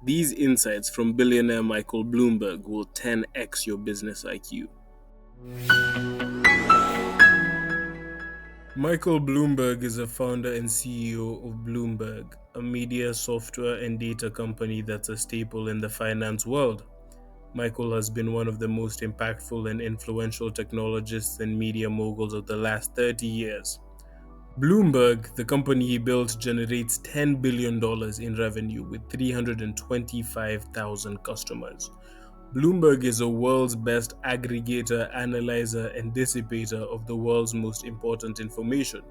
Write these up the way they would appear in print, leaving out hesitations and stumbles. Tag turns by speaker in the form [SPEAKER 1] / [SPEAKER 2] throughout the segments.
[SPEAKER 1] These insights from billionaire Michael Bloomberg will 10x your business IQ. Michael Bloomberg is a founder and CEO of Bloomberg, a media, software, and data company that's a staple in the finance world. Michael has been one of the most impactful and influential technologists and media moguls of the last 30 years. Bloomberg, the company he built, generates $10 billion in revenue with 325,000 customers. Bloomberg is the world's best aggregator, analyzer, and dissipator of the world's most important information,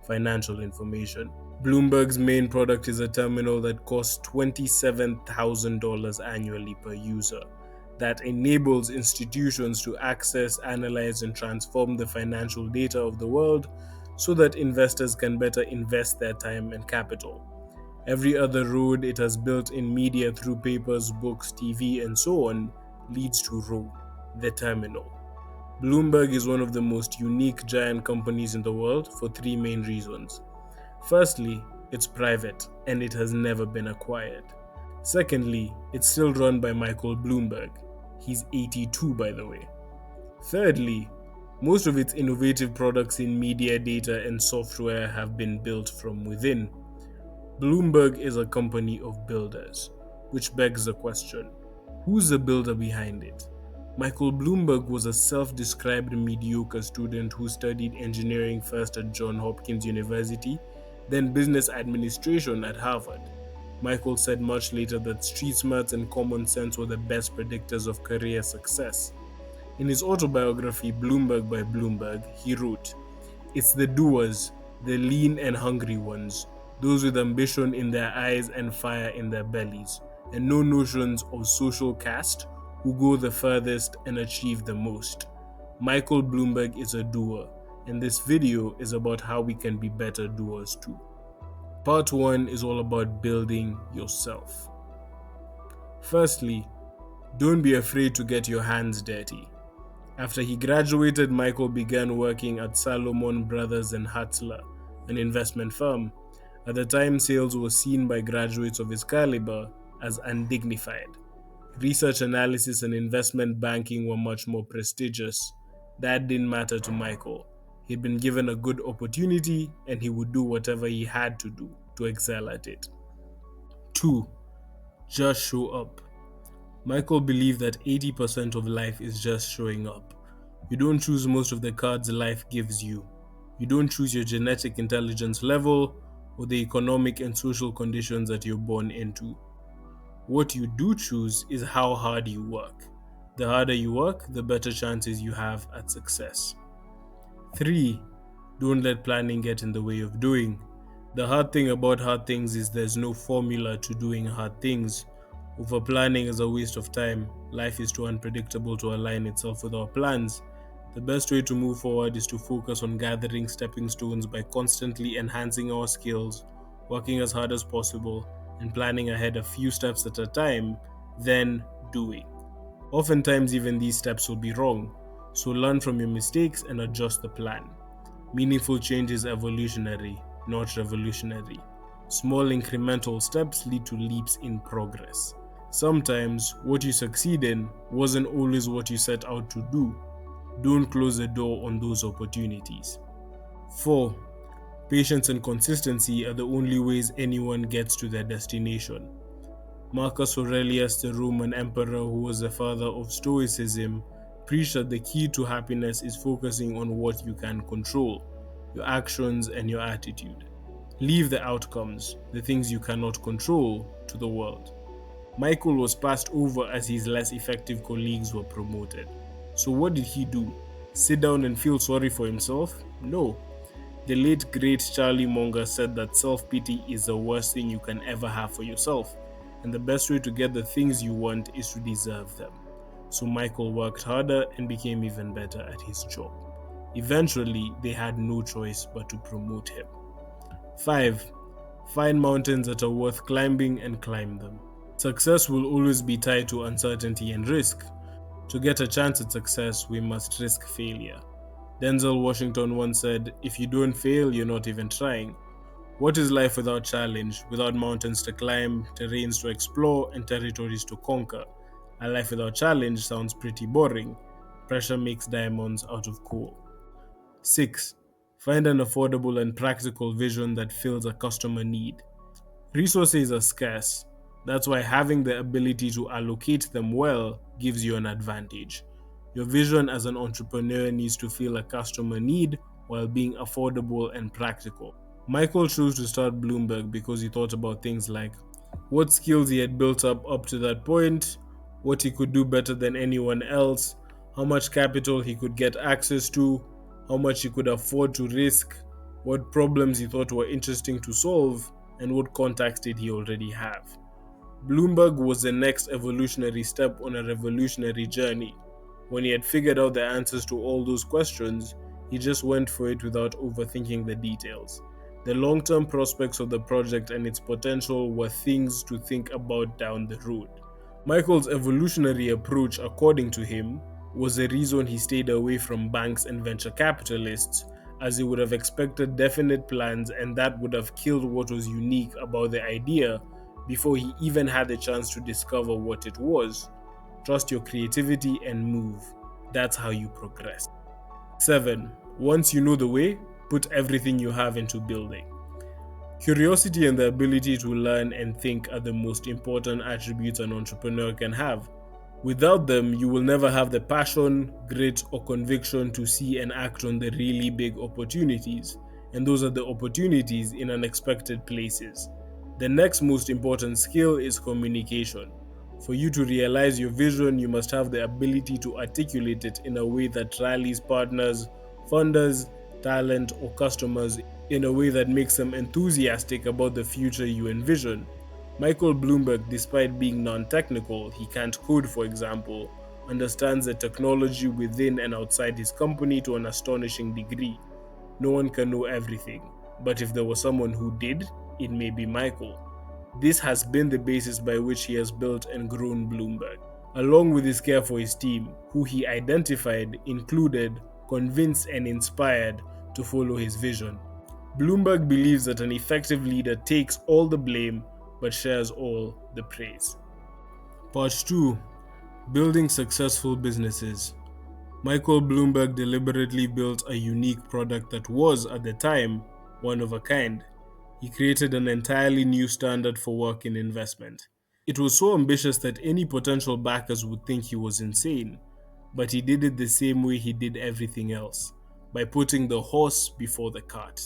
[SPEAKER 1] financial information. Bloomberg's main product is a terminal that costs $27,000 annually per user that enables institutions to access, analyze, and transform the financial data of the world so that investors can better invest their time and capital. Every other road it has built in media through papers, books, TV, and so on leads to Rome, the terminal. Bloomberg is one of the most unique giant companies in the world for three main reasons. Firstly, it's private and it has never been acquired. Secondly, it's still run by Michael Bloomberg. He's 82, by the way. Thirdly, most of its innovative products in media, data, and software have been built from within. Bloomberg is a company of builders, which begs the question, who's the builder behind it? Michael Bloomberg was a self-described mediocre student who studied engineering first at Johns Hopkins University, then business administration at Harvard. Michael said much later that street smarts and common sense were the best predictors of career success. In his autobiography, Bloomberg by Bloomberg, he wrote, "It's the doers, the lean and hungry ones, those with ambition in their eyes and fire in their bellies, and no notions of social caste, who go the furthest and achieve the most." Michael Bloomberg is a doer, and this video is about how we can be better doers too. Part 1 is all about building yourself. Firstly, don't be afraid to get your hands dirty. After he graduated, Michael began working at Salomon Brothers and Hatzler, an investment firm. At the time, sales was seen by graduates of his caliber as undignified. Research analysis and investment banking were much more prestigious. That didn't matter to Michael. He'd been given a good opportunity and he would do whatever he had to do to excel at it. 2. Just show up. Michael believed that 80% of life is just showing up. You don't choose most of the cards life gives you. You don't choose your genetic intelligence level or the economic and social conditions that you're born into. What you do choose is how hard you work. The harder you work, the better chances you have at success. 3. Don't let planning get in the way of doing. The hard thing about hard things is there's no formula to doing hard things. Over planning is a waste of time. Life is too unpredictable to align itself with our plans. The best way to move forward is to focus on gathering stepping stones by constantly enhancing our skills, working as hard as possible, and planning ahead a few steps at a time, then doing. Oftentimes, even these steps will be wrong, so learn from your mistakes and adjust the plan. Meaningful change is evolutionary, not revolutionary. Small incremental steps lead to leaps in progress. Sometimes, what you succeed in wasn't always what you set out to do. Don't close the door on those opportunities. 4. Patience and consistency are the only ways anyone gets to their destination. Marcus Aurelius, the Roman emperor who was the father of Stoicism, preached that the key to happiness is focusing on what you can control, your actions and your attitude. Leave the outcomes, the things you cannot control, to the world. Michael was passed over as his less effective colleagues were promoted. So what did he do? Sit down and feel sorry for himself? No. The late great Charlie Munger said that self-pity is the worst thing you can ever have for yourself, and the best way to get the things you want is to deserve them. So Michael worked harder and became even better at his job. Eventually, they had no choice but to promote him. 5. Find mountains that are worth climbing and climb them. Success will always be tied to uncertainty and risk. To get a chance at success, we must risk failure. Denzel Washington once said, "If you don't fail, you're not even trying." What is life without challenge, without mountains to climb, terrains to explore, and territories to conquer? A life without challenge sounds pretty boring. Pressure makes diamonds out of coal. 6. Find an affordable and practical vision that fills a customer need. Resources are scarce. That's why having the ability to allocate them well gives you an advantage. Your vision as an entrepreneur needs to fill a customer need while being affordable and practical. Michael chose to start Bloomberg because he thought about things like what skills he had built up to that point, what he could do better than anyone else, how much capital he could get access to, how much he could afford to risk, what problems he thought were interesting to solve, and what contacts did he already have. Bloomberg was the next evolutionary step on a revolutionary journey. When he had figured out the answers to all those questions, he just went for it without overthinking the details. The long term prospects of the project and its potential were things to think about down the road. Michael's evolutionary approach, according to him, was the reason he stayed away from banks and venture capitalists, as he would have expected definite plans, and that would have killed what was unique about the idea before he even had the chance to discover what it was. Trust your creativity and move. That's how you progress. 7. Once you know the way, put everything you have into building. Curiosity and the ability to learn and think are the most important attributes an entrepreneur can have. Without them, you will never have the passion, grit, or conviction to see and act on the really big opportunities, and those are the opportunities in unexpected places. The next most important skill is communication. For you to realize your vision, you must have the ability to articulate it in a way that rallies partners, funders, talent, or customers in a way that makes them enthusiastic about the future you envision. Michael Bloomberg, despite being non-technical, he can't code for example, understands the technology within and outside his company to an astonishing degree. No one can know everything, but if there was someone who did, it may be Michael. This has been the basis by which he has built and grown Bloomberg, along with his care for his team, who he identified, included, convinced, and inspired to follow his vision. Bloomberg believes that an effective leader takes all the blame but shares all the praise. Part 2. Building successful businesses. Michael Bloomberg deliberately built a unique product that was, at the time, one of a kind. He created an entirely new standard for work in investment. It was so ambitious that any potential backers would think he was insane, but he did it the same way he did everything else, by putting the horse before the cart.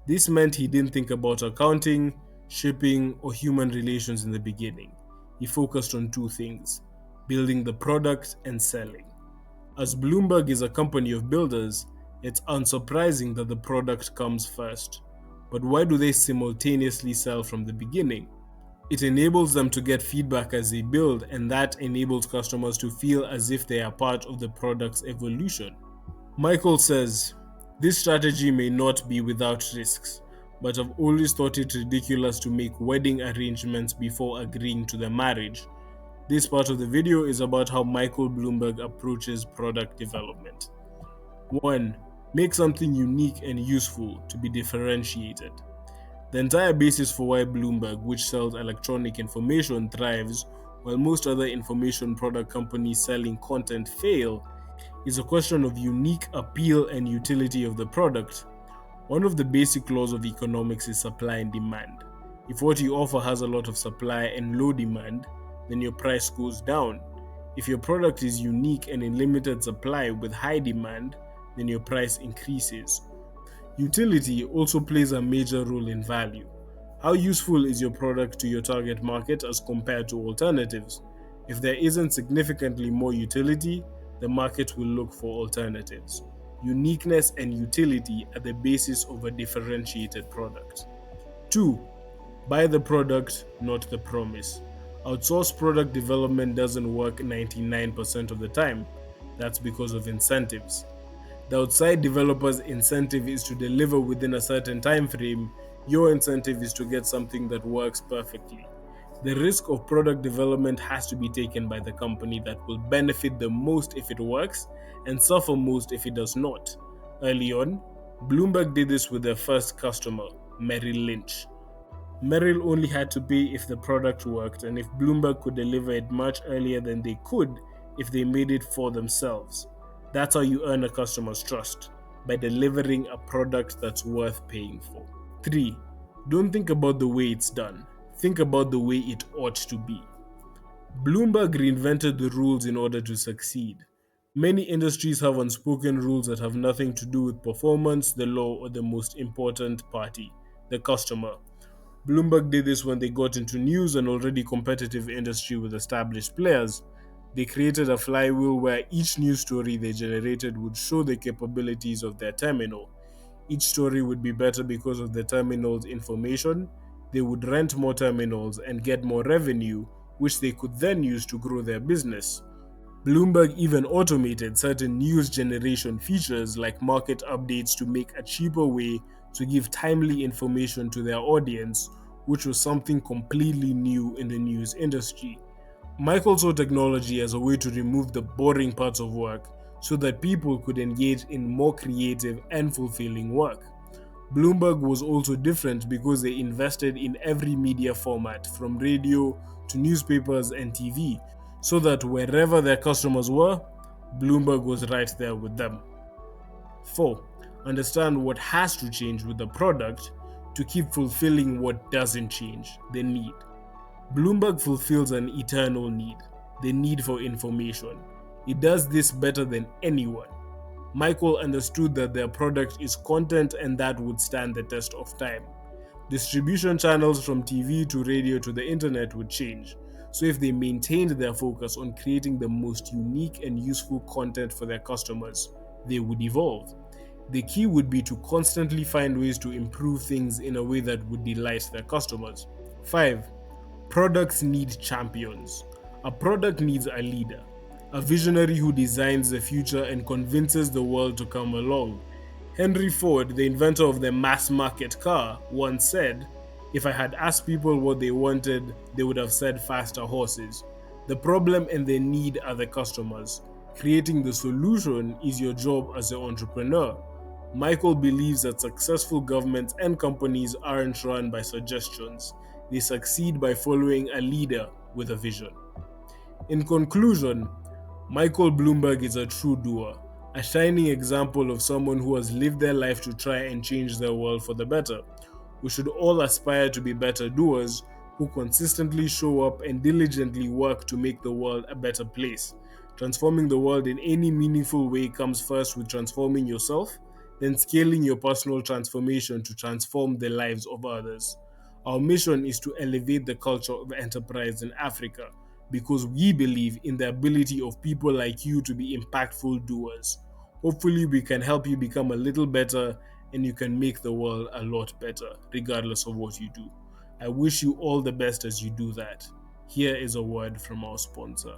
[SPEAKER 1] This meant he didn't think about accounting, shipping, or human relations in the beginning. He focused on two things: building the product and selling. As Bloomberg is a company of builders, it's unsurprising that the product comes first. But why do they simultaneously sell from the beginning? It enables them to get feedback as they build, and that enables customers to feel as if they are part of the product's evolution. Michael says, "This strategy may not be without risks, but I've always thought it ridiculous to make wedding arrangements before agreeing to the marriage." This part of the video is about how Michael Bloomberg approaches product development. 1. Make something unique and useful to be differentiated. The entire basis for why Bloomberg, which sells electronic information, thrives, while most other information product companies selling content fail, is a question of unique appeal and utility of the product. One of the basic laws of economics is supply and demand. If what you offer has a lot of supply and low demand, then your price goes down. If your product is unique and in limited supply with high demand, then your price increases. Utility also plays a major role in value. How useful is your product to your target market as compared to alternatives? If there isn't significantly more utility, the market will look for alternatives. Uniqueness and utility are the basis of a differentiated product. 2. Buy the product, not the promise. Outsourced product development doesn't work 99% of the time. That's because of incentives. The outside developer's incentive is to deliver within a certain time frame. Your incentive is to get something that works perfectly. The risk of product development has to be taken by the company that will benefit the most if it works and suffer most if it does not. Early on, Bloomberg did this with their first customer, Merrill Lynch. Merrill only had to pay if the product worked and if Bloomberg could deliver it much earlier than they could if they made it for themselves. That's how you earn a customer's trust, by delivering a product that's worth paying for. 3. Don't think about the way it's done. Think about the way it ought to be. Bloomberg reinvented the rules in order to succeed. Many industries have unspoken rules that have nothing to do with performance, the law, or the most important party, the customer. Bloomberg did this when they got into news, an already competitive industry with established players. They created a flywheel where each news story they generated would show the capabilities of their terminal. Each story would be better because of the terminal's information. They would rent more terminals and get more revenue, which they could then use to grow their business. Bloomberg even automated certain news generation features like market updates to make a cheaper way to give timely information to their audience, which was something completely new in the news industry. Michael saw technology as a way to remove the boring parts of work so that people could engage in more creative and fulfilling work. Bloomberg was also different because they invested in every media format, from radio to newspapers and TV, so that wherever their customers were, Bloomberg was right there with them. 4. Understand what has to change with the product to keep fulfilling what doesn't change, the need. Bloomberg fulfills an eternal need, the need for information. It does this better than anyone. Michael understood that their product is content and that would stand the test of time. Distribution channels from TV to radio to the internet would change, so if they maintained their focus on creating the most unique and useful content for their customers, they would evolve. The key would be to constantly find ways to improve things in a way that would delight their customers. 5. Products need champions. A product needs a leader, a visionary who designs the future and convinces the world to come along. Henry Ford, the inventor of the mass market car, once said, "If I had asked people what they wanted, they would have said faster horses." The problem and the need are the customers. Creating the solution is your job as an entrepreneur. Michael believes that successful governments and companies aren't run by suggestions. They succeed by following a leader with a vision. In conclusion, Michael Bloomberg is a true doer, a shining example of someone who has lived their life to try and change their world for the better. We should all aspire to be better doers who consistently show up and diligently work to make the world a better place. Transforming the world in any meaningful way comes first with transforming yourself, then scaling your personal transformation to transform the lives of others. Our mission is to elevate the culture of enterprise in Africa because we believe in the ability of people like you to be impactful doers. Hopefully, we can help you become a little better and you can make the world a lot better, regardless of what you do. I wish you all the best as you do that. Here is a word from our sponsor.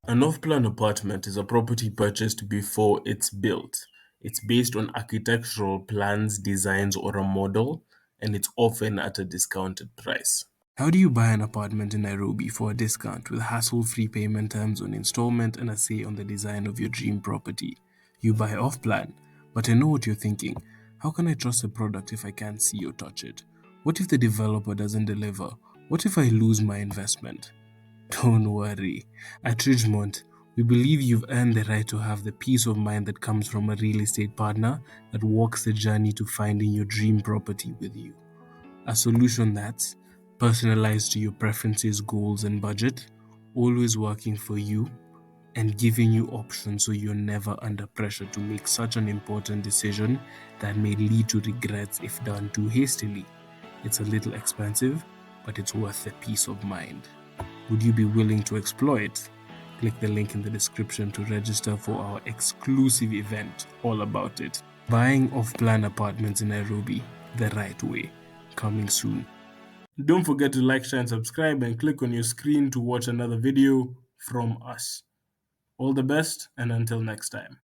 [SPEAKER 1] An off-plan apartment is a property purchased before it's built. It's based on architectural plans, designs, or a model, and it's often at a discounted price. How do you buy an apartment in Nairobi for a discount with hassle-free payment terms on installment and a say on the design of your dream property? You buy off-plan, but I know what you're thinking. How can I trust a product if I can't see or touch it? What if the developer doesn't deliver? What if I lose my investment? Don't worry. At Ridgemont, we believe you've earned the right to have the peace of mind that comes from a real estate partner that walks the journey to finding your dream property with you. A solution that's personalized to your preferences, goals, and budget, always working for you, and giving you options so you're never under pressure to make such an important decision that may lead to regrets if done too hastily. It's a little expensive, but it's worth the peace of mind. Would you be willing to explore it? Click the link in the description to register for our exclusive event all about it. Buying off-plan apartments in Nairobi the right way. Coming soon. Don't forget to like, share, and subscribe, and click on your screen to watch another video from us. All the best, and until next time.